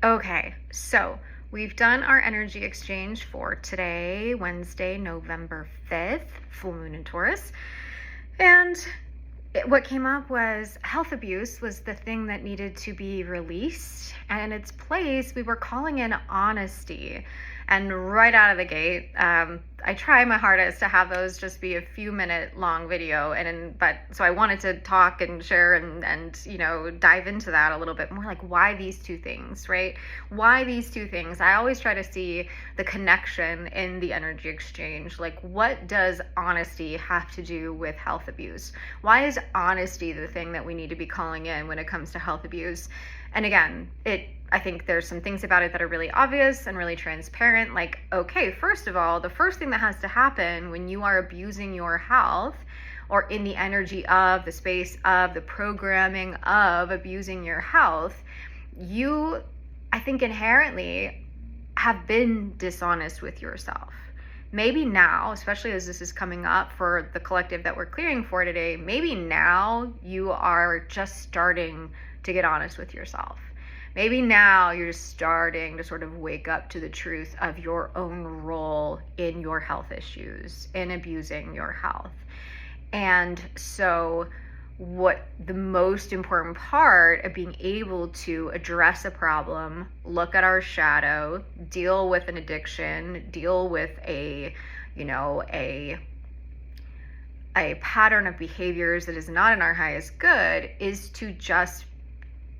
Okay, so we've done our energy exchange for today, Wednesday, November 5th, full moon in Taurus. And what came up was health abuse was the thing that needed to be released. And in its place, we were calling in honesty. And right out of the gate, I try my hardest to have those just be a few minute long video. But so I wanted to talk and share and dive into that a little bit more, like why these two things, right? Why these two things? I always try to see the connection in the energy exchange. Like, what does honesty have to do with health abuse? Why is honesty the thing that we need to be calling in when it comes to health abuse? And again, I think there's some things about it that are really obvious and really transparent. Like, okay, first of all, the first thing that has to happen when you are abusing your health, or in the energy of, the space of, the programming of abusing your health, you, I think, inherently have been dishonest with yourself. Maybe now, especially as this is coming up for the collective that we're clearing for today, maybe now you are just starting to get honest with yourself. Maybe now you're just starting to sort of wake up to the truth of your own role in your health issues, in abusing your health. And so what the most important part of being able to address a problem, look at our shadow, deal with an addiction, deal with a pattern of behaviors that is not in our highest good, is to just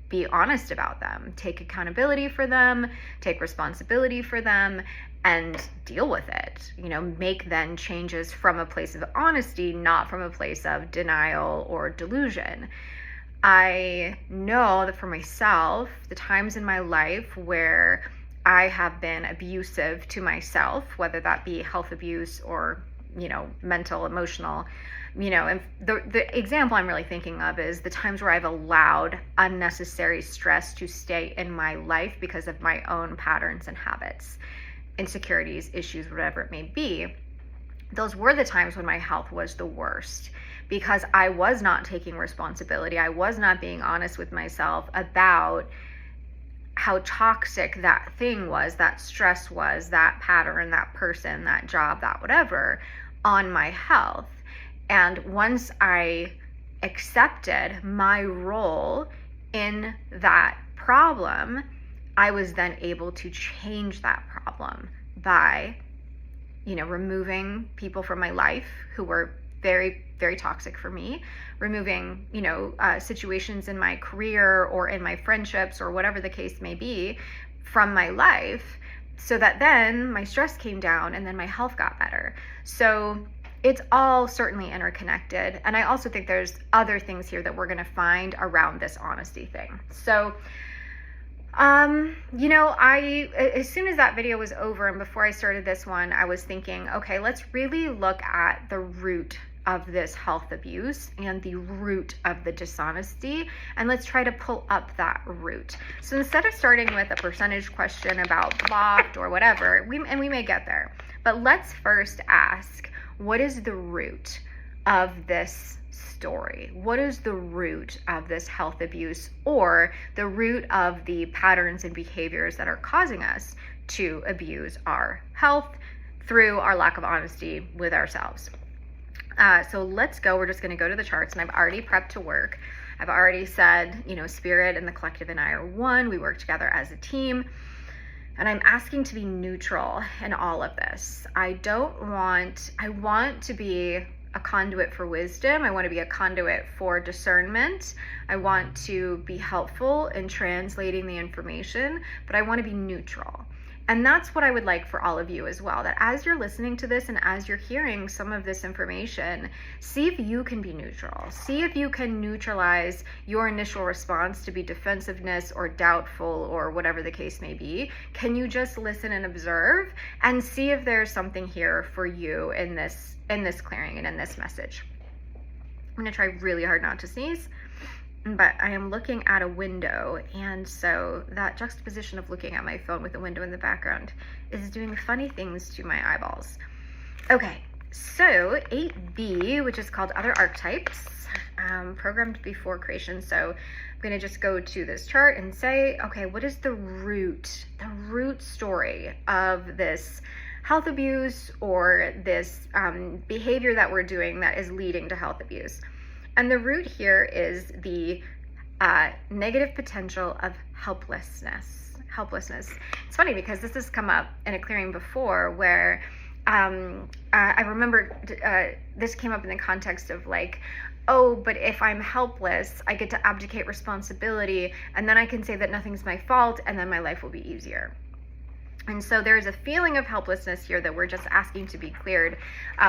be honest about them, take accountability for them, take responsibility for them, and deal with it. Make then changes from a place of honesty, not from a place of denial or delusion. I know that for myself, the times in my life where I have been abusive to myself, whether that be health abuse or, mental, emotional, and the example I'm really thinking of is the times where I've allowed unnecessary stress to stay in my life because of my own patterns and habits, insecurities, issues, whatever it may be. Those were the times when my health was the worst, because I was not taking responsibility. I was not being honest with myself about how toxic that thing was, that stress was, that pattern, that person, that job, that whatever, on my health. And once I accepted my role in that problem, I was then able to change that problem by, removing people from my life who were very, very toxic for me, removing, situations in my career or in my friendships or whatever the case may be from my life, so that then my stress came down and then my health got better. So it's all certainly interconnected. And I also think there's other things here that we're going to find around this honesty thing. So, as soon as that video was over and before I started this one, I was thinking, okay, let's really look at the root of this health abuse and the root of the dishonesty, and let's try to pull up that root. So instead of starting with a percentage question about blocked or whatever, we may get there, but let's first ask, what is the root of this story? What is the root of this health abuse, or the root of the patterns and behaviors that are causing us to abuse our health through our lack of honesty with ourselves? So let's go. We're just going to go to the charts, and I've already prepped to work. I've already said, Spirit and the collective and I are one. We work together as a team. And I'm asking to be neutral in all of this. I want to be a conduit for wisdom. I want to be a conduit for discernment. I want to be helpful in translating the information, but I want to be neutral. And that's what I would like for all of you as well, that as you're listening to this and as you're hearing some of this information, see if you can be neutral. See if you can neutralize your initial response to be defensiveness or doubtful or whatever the case may be. Can you just listen and observe and see if there's something here for you in this clearing and in this message? I'm going to try really hard not to sneeze. But I am looking at a window, and so that juxtaposition of looking at my phone with a window in the background is doing funny things to my eyeballs. Okay, so 8B, which is called Other Archetypes, programmed before creation. So I'm going to just go to this chart and say, okay, what is the root story of this health abuse or this behavior that we're doing that is leading to health abuse? And the root here is the negative potential of helplessness. It's funny because this has come up in a clearing before where I remember this came up in the context of like, oh, but if I'm helpless, I get to abdicate responsibility, and then I can say that nothing's my fault, and then my life will be easier. And so there's a feeling of helplessness here that we're just asking to be cleared.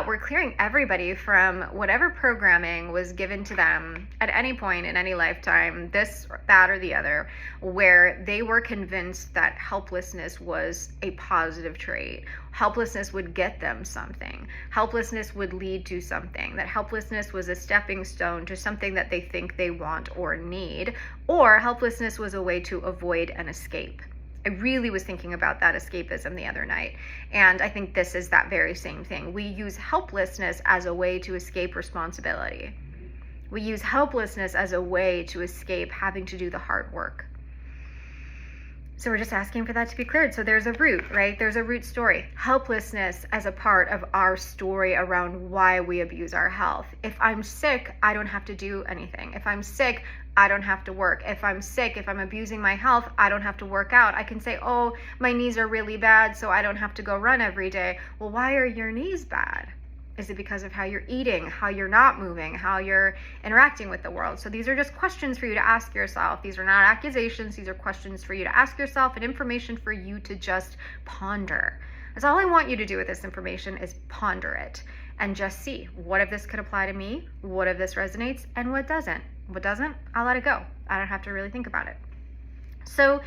We're clearing everybody from whatever programming was given to them at any point in any lifetime, this, that, or the other, where they were convinced that helplessness was a positive trait. Helplessness would get them something. Helplessness would lead to something. That helplessness was a stepping stone to something that they think they want or need, or helplessness was a way to avoid an escape. I really was thinking about that escapism the other night. And I think this is that very same thing. We use helplessness as a way to escape responsibility. We use helplessness as a way to escape having to do the hard work. So we're just asking for that to be cleared. So there's a root, right? There's a root story. Helplessness as a part of our story around why we abuse our health. If I'm sick, I don't have to do anything. If I'm sick, I don't have to work. If I'm sick, if I'm abusing my health, I don't have to work out. I can say, oh, my knees are really bad, so I don't have to go run every day. Well, why are your knees bad? Is it because of how you're eating, how you're not moving, how you're interacting with the world? So these are just questions for you to ask yourself. These are not accusations. These are questions for you to ask yourself and information for you to just ponder. That's all I want you to do with this information is ponder it and just see, what if this could apply to me? What if this resonates? And what doesn't? What doesn't, I'll let it go. I don't have to really think about it. So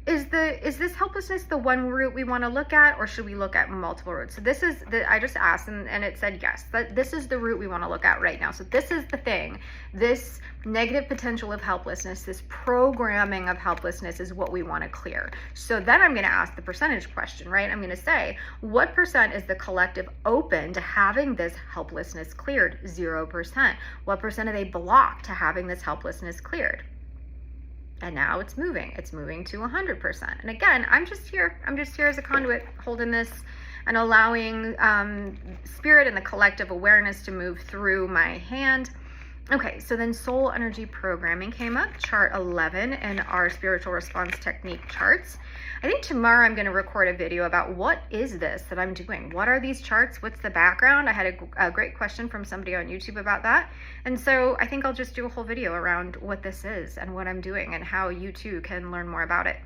is this helplessness the one root we want to look at, or should we look at multiple roots? So this is I just asked and it said yes, that this is the root we want to look at right now. So this is the thing, this negative potential of helplessness, this programming of helplessness is what we want to clear. So then I'm going to ask the percentage question, right? I'm going to say, what percent is the collective open to having this helplessness cleared? 0%. What percent are they blocked to having this helplessness cleared? And now it's moving to 100%. And again, I'm just here as a conduit holding this and allowing spirit and the collective awareness to move through my hand. Okay, so then soul energy programming came up, chart 11 in our spiritual response technique charts. I think tomorrow I'm going to record a video about what is this that I'm doing? What are these charts? What's the background? I had a great question from somebody on YouTube about that. And so I think I'll just do a whole video around what this is and what I'm doing and how you too can learn more about it.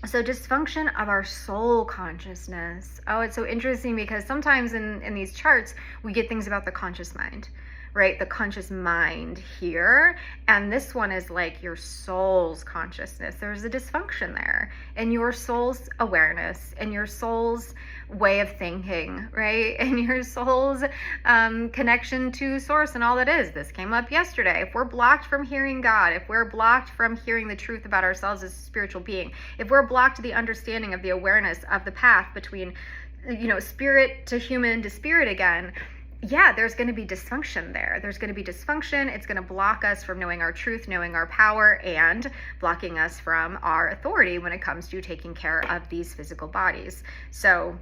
So dysfunction of our soul consciousness. Oh, it's so interesting because sometimes in these charts, we get things about the conscious mind, right? The conscious mind here. And this one is like your soul's consciousness. There's a dysfunction there in your soul's awareness, in your soul's way of thinking, right? And your soul's connection to source and all that is. This came up yesterday. If we're blocked from hearing God, if we're blocked from hearing the truth about ourselves as a spiritual being, if we're blocked to the understanding of the awareness of the path between, spirit to human to spirit again, yeah, there's going to be dysfunction there. There's going to be dysfunction. It's going to block us from knowing our truth, knowing our power, and blocking us from our authority when it comes to taking care of these physical bodies. So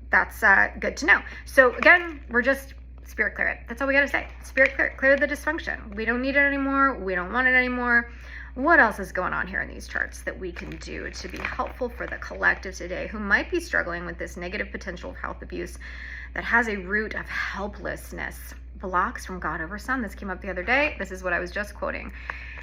that's good to know. So again, we're just spirit clear it. That's all we got to say. Spirit clear it. Clear the dysfunction. We don't need it anymore. We don't want it anymore. What else is going on here in these charts that we can do to be helpful for the collective today who might be struggling with this negative potential of health abuse that has a root of helplessness? Blocks from God over Son. This came up the other day. This is what I was just quoting.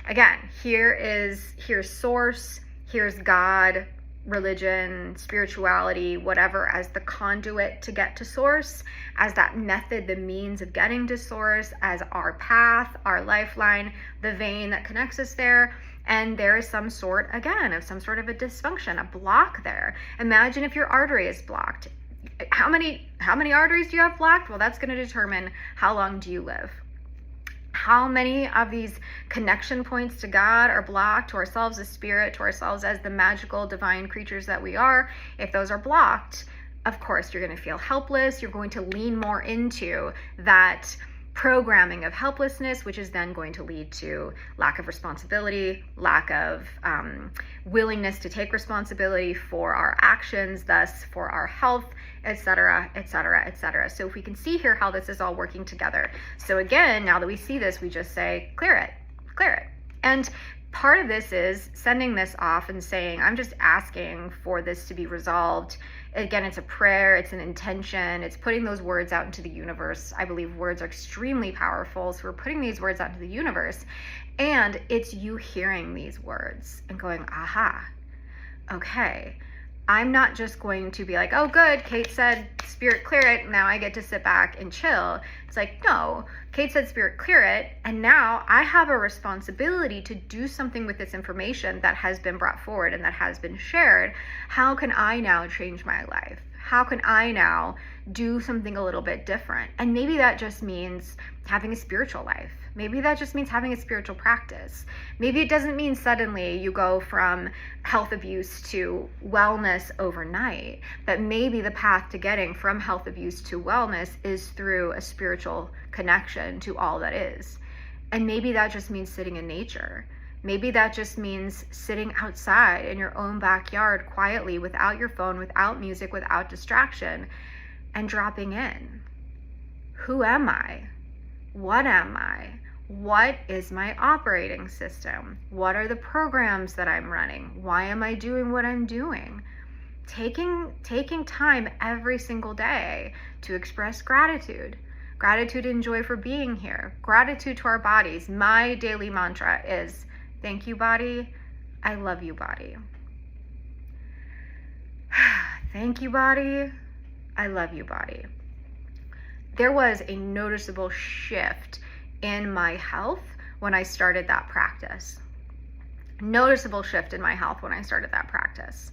Again, here's source, here's God, religion, spirituality, whatever, as the conduit to get to source, as that method, the means of getting to source, as our path, our lifeline, the vein that connects us there. And there is some sort, again, of some sort of a dysfunction, a block there. Imagine if your artery is blocked. How many arteries do you have blocked? Well, that's going to determine how long do you live. How many of these connection points to God are blocked, to ourselves as spirit, to ourselves as the magical divine creatures that we are? If those are blocked, of course, you're going to feel helpless. You're going to lean more into that programming of helplessness, which is then going to lead to lack of responsibility, lack of willingness to take responsibility for our actions, thus for our health, etc., etc., etc. So if we can see here how this is all working together. So again, now that we see this, we just say, clear it, clear it. And part of this is sending this off and saying, I'm just asking for this to be resolved. Again, it's a prayer, it's an intention, it's putting those words out into the universe. I believe words are extremely powerful, so we're putting these words out into the universe, and it's you hearing these words and going, aha, okay. I'm not just going to be like, oh good, Kate said spirit clear it, now I get to sit back and chill. It's like, no, Kate said spirit clear it, and now I have a responsibility to do something with this information that has been brought forward and that has been shared. How can I now change my life? How can I now do something a little bit different? And maybe that just means having a spiritual life. Maybe that just means having a spiritual practice. Maybe it doesn't mean suddenly you go from health abuse to wellness overnight, but maybe the path to getting from health abuse to wellness is through a spiritual connection to all that is. And maybe that just means sitting in nature. Maybe that just means sitting outside in your own backyard quietly, without your phone, without music, without distraction, and dropping in. Who am I? What am I? What is my operating system? What are the programs that I'm running? Why am I doing what I'm doing? Taking time every single day to express gratitude. Gratitude and joy for being here. Gratitude to our bodies. My daily mantra is, thank you, body. I love you, body. Thank you, body. I love you, body. There was a noticeable shift in my health when I started that practice. Noticeable shift in my health when I started that practice.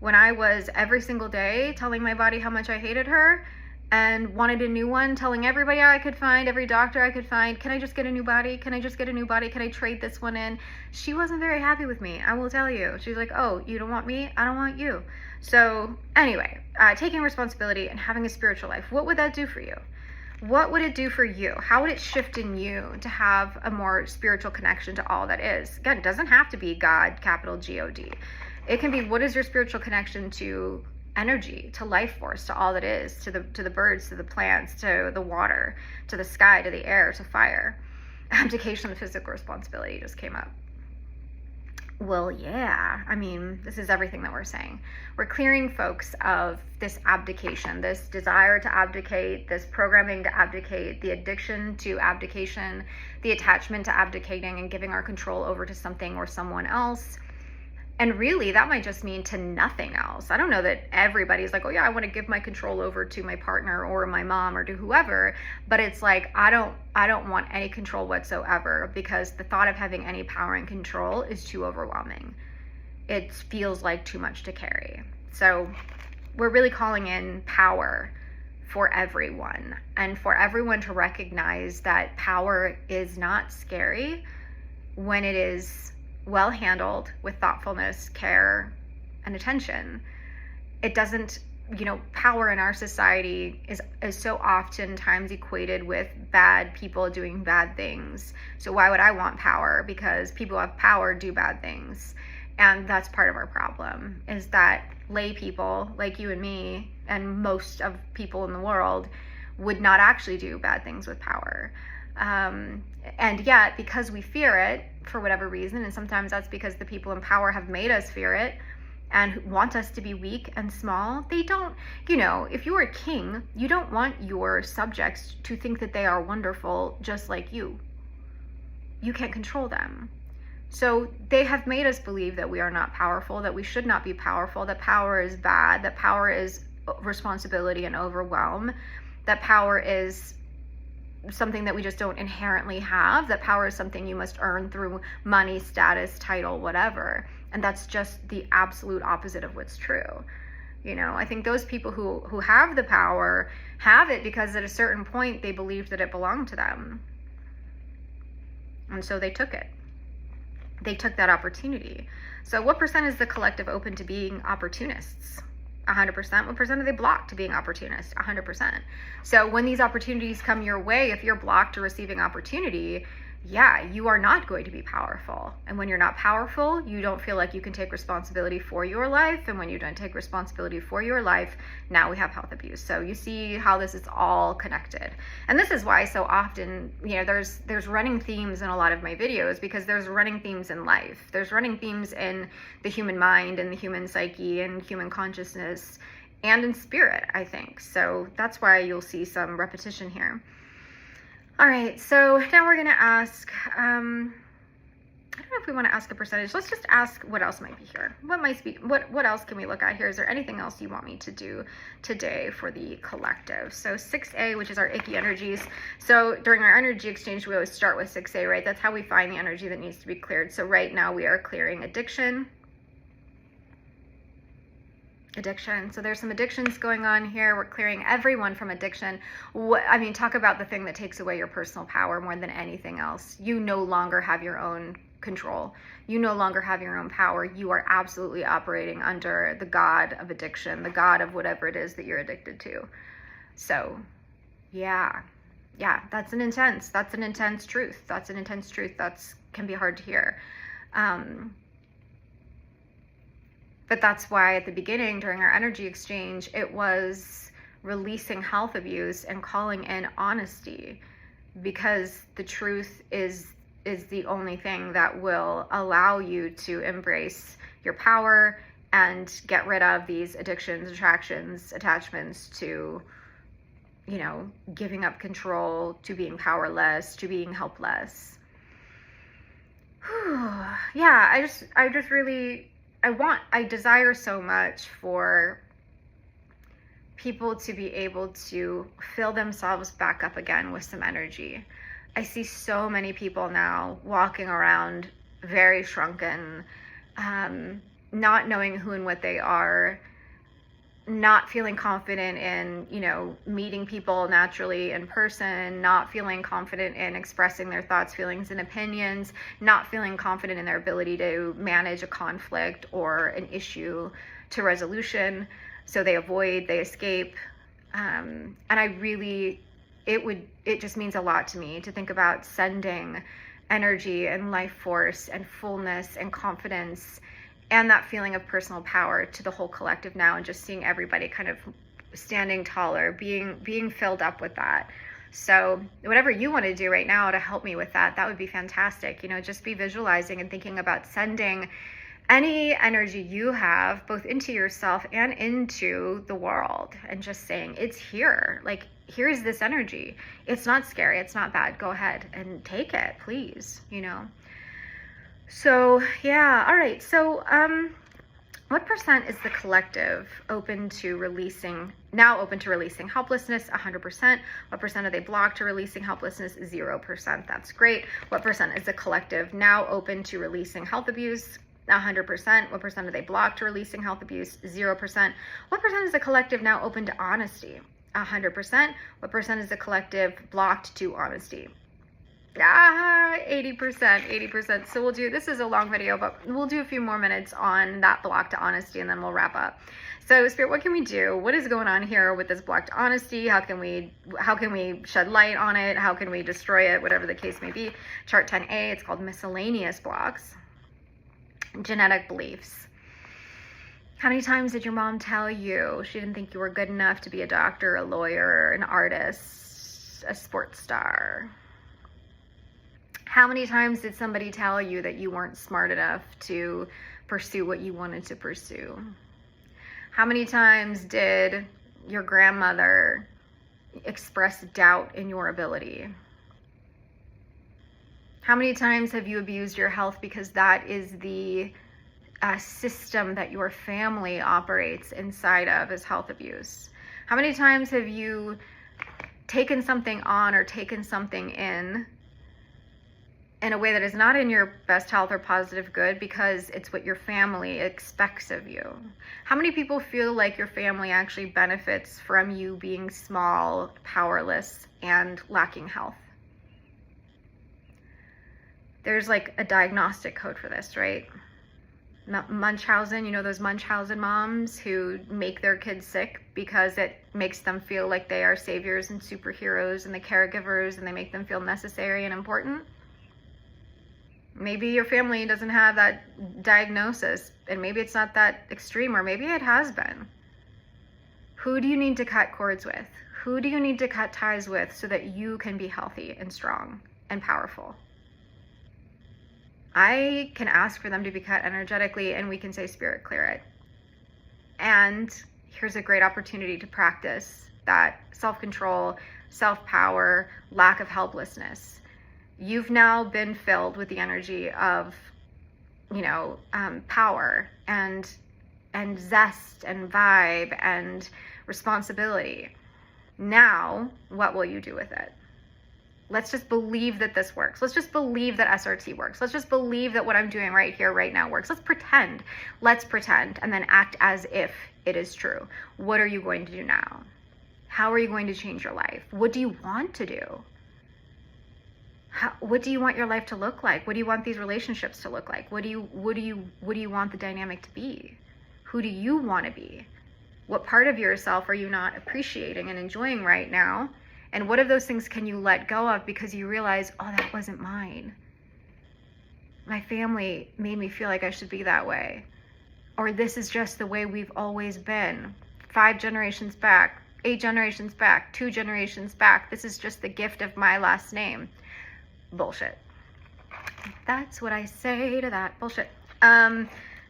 When I was every single day telling my body how much I hated her and wanted a new one, telling everybody I could find, every doctor I could find, can I just get a new body? Can I just get a new body? Can I trade this one in? She wasn't very happy with me, I will tell you. She's like, oh, you don't want me? I don't want you. So anyway, taking responsibility and having a spiritual life, what would that do for you? What would it do for you? How would it shift in you to have a more spiritual connection to all that is? Again, it doesn't have to be God, capital G-O-D. It can be, what is your spiritual connection to energy, to life force, to all that is, to the birds, to the plants, to the water, to the sky, to the air, to fire? Abdication of physical responsibility just came up. Well, yeah, I mean, this is everything that we're saying. We're clearing folks of this abdication, this desire to abdicate, this programming to abdicate, the addiction to abdication, the attachment to abdicating and giving our control over to something or someone else. And really, that might just mean to nothing else. I don't know that everybody's like, oh yeah, I want to give my control over to my partner or my mom or to whoever, but it's like, I don't want any control whatsoever, because the thought of having any power and control is too overwhelming. It feels like too much to carry. So we're really calling in power for everyone, and for everyone to recognize that power is not scary when it is well handled with thoughtfulness, care, and attention. It doesn't, power in our society is so oftentimes equated with bad people doing bad things. So why would I want power? Because people who have power do bad things. And that's part of our problem, is that lay people like you and me and most of people in the world would not actually do bad things with power. And yet, because we fear it for whatever reason, and sometimes that's because the people in power have made us fear it and want us to be weak and small, they don't, if you're a king, you don't want your subjects to think that they are wonderful just like you. You can't control them. So they have made us believe that we are not powerful, that we should not be powerful, that power is bad, that power is responsibility and overwhelm, that power is something that we just don't inherently have, that power is something you must earn through money, status, title, whatever. And that's just the absolute opposite of what's true. I think those people who have the power have it because at a certain point they believed that it belonged to them. And so they took it. They took that opportunity. So what % is the collective open to being opportunists? 100%. What percent are they blocked to being opportunist? 100%. So when these opportunities come your way, if you're blocked to receiving opportunity, yeah, you are not going to be powerful. And when you're not powerful, you don't feel like you can take responsibility for your life. And when you don't take responsibility for your life, now we have health abuse. So you see how this is all connected. And this is why so often, there's running themes in a lot of my videos, because there's running themes in life. There's running themes in the human mind and the human psyche and human consciousness and in spirit, I think. So that's why you'll see some repetition here. All right, so now we're going to ask, I don't know if we want to ask a percentage. Let's just ask what else might be here. What else can we look at here? Is there anything else you want me to do today for the collective? So 6A, which is our icky energies. So during our energy exchange, we always start with 6A, right? That's how we find the energy that needs to be cleared. So right now we are clearing addiction. So there's some addictions going on here. We're clearing everyone from addiction. Talk about the thing that takes away your personal power more than anything else. You no longer have your own control. You no longer have your own power. You are absolutely operating under the god of addiction, the god of whatever it is that you're addicted to. So yeah, that's an intense truth. That's an intense truth. Can be hard to hear. But that's why at the beginning, during our energy exchange, it was releasing health abuse and calling in honesty, because the truth is the only thing that will allow you to embrace your power and get rid of these addictions, attractions, attachments to, giving up control, to being powerless, to being helpless. Yeah, I desire so much for people to be able to fill themselves back up again with some energy. I see so many people now walking around very shrunken, not knowing who and what they are, not feeling confident in, meeting people naturally in person, not feeling confident in expressing their thoughts, feelings, and opinions, not feeling confident in their ability to manage a conflict or an issue to resolution. So they avoid, they escape. And it just means a lot to me to think about sending energy and life force and fullness and confidence and that feeling of personal power to the whole collective now, and just seeing everybody kind of standing taller, being filled up with that. So whatever you want to do right now to help me with that would be fantastic. Just be visualizing and thinking about sending any energy you have both into yourself and into the world, and just saying, it's here. Like, here's this energy. It's not scary. It's not bad. Go ahead and take it, please, So yeah, all right. So what percent is the collective open to releasing helplessness? 100%. What percent are they blocked to releasing helplessness? 0%. That's great. What percent is the collective now open to releasing health abuse? 100%. What percent are they blocked to releasing health abuse? 0%. What percent is the collective now open to honesty? 100%. What percent is the collective blocked to honesty? 80%. So this is a long video, but we'll do a few more minutes on that block to honesty, and then we'll wrap up. So Spirit, what can we do? What is going on here with this block to honesty? How can we shed light on it? How can we destroy it? Whatever the case may be. Chart 10A, it's called miscellaneous blocks. Genetic beliefs. How many times did your mom tell you she didn't think you were good enough to be a doctor, a lawyer, an artist, a sports star? How many times did somebody tell you that you weren't smart enough to pursue what you wanted to pursue? How many times did your grandmother express doubt in your ability? How many times have you abused your health because that is the system that your family operates inside of, is health abuse? How many times have you taken something on or taken something in a way that is not in your best health or positive good because it's what your family expects of you? How many people feel like your family actually benefits from you being small, powerless, and lacking health? There's like a diagnostic code for this, right? Munchausen, you know, those Munchausen moms who make their kids sick because it makes them feel like they are saviors and superheroes and the caregivers, and they make them feel necessary and important. Maybe your family doesn't have that diagnosis, and maybe it's not that extreme, or maybe it has been. Who do you need to cut cords with? Who do you need to cut ties with so that you can be healthy and strong and powerful? I can ask for them to be cut energetically, and we can say, Spirit, clear it. And here's a great opportunity to practice that self-control, self-power, lack of helplessness. You've now been filled with the energy of, power and zest and vibe and responsibility. Now, what will you do with it? Let's just believe that this works. Let's just believe that SRT works. Let's just believe that what I'm doing right here, right now works. Let's pretend. Let's pretend, and then act as if it is true. What are you going to do now? How are you going to change your life? What do you want to do? What do you want your life to look like? What do you want these relationships to look like? What do you want the dynamic to be? Who do you want to be? What part of yourself are you not appreciating and enjoying right now? And what of those things can you let go of because you realize, oh, that wasn't mine. My family made me feel like I should be that way. Or this is just the way we've always been. 5 generations back, 8 generations back, 2 generations back. This is just the gift of my last name. Bullshit. That's what I say to that. Bullshit.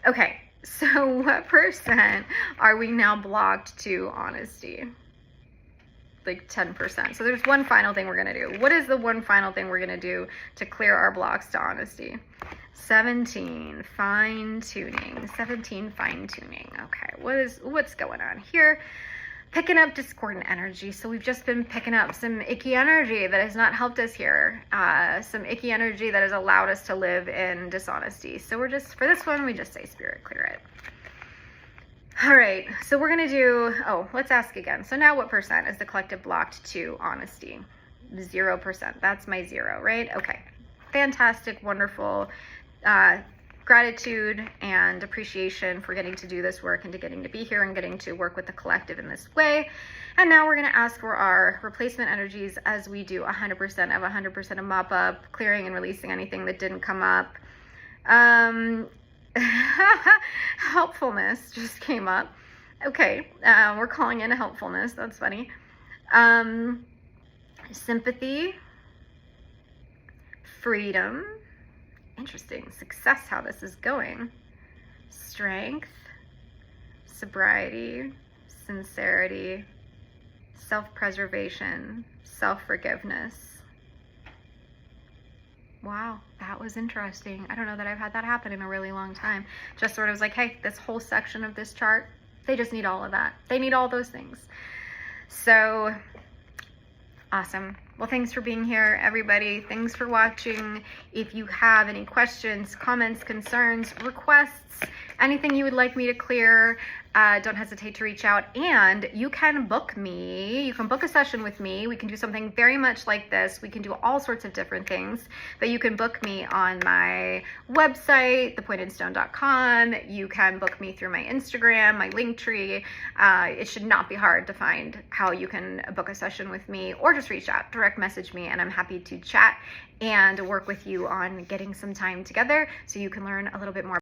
Okay, so what percent are we now blocked to honesty? Like 10%. So there's one final thing we're going to do. What is the one final thing we're going to do to clear our blocks to honesty? 17, fine-tuning. 17, fine-tuning. Okay, what's going on here? Picking up discordant energy. So we've just been picking up some icky energy that has not helped us here. Some icky energy that has allowed us to live in dishonesty. So we're just, for this one, we just say, Spirit, clear it. All right, so we're gonna do, let's ask again. So now what percent is the collective blocked to honesty? 0%, that's my 0, right? Okay, fantastic, wonderful. Gratitude and appreciation for getting to do this work and to getting to be here and getting to work with the collective in this way. And now we're gonna ask for our replacement energies as we do 100% of 100% of mop up, clearing and releasing anything that didn't come up. Helpfulness just came up. Okay, we're calling in a helpfulness. That's funny. Sympathy, freedom. Interesting. Success, how this is going. Strength, sobriety, sincerity, self-preservation, self-forgiveness. Wow, that was interesting. I don't know that I've had that happen in a really long time. Just sort of was like, hey, this whole section of this chart, they just need all of that. They need all those things. So awesome. Well, thanks for being here, everybody. Thanks for watching. If you have any questions, comments, concerns, requests, anything you would like me to clear, don't hesitate to reach out. And you can book me. You can book a session with me. We can do something very much like this. We can do all sorts of different things. But you can book me on my website, thepointedstone.com. You can book me through my Instagram, my Linktree. It should not be hard to find how you can book a session with me, or just reach out, direct message me, and I'm happy to chat and work with you on getting some time together so you can learn a little bit more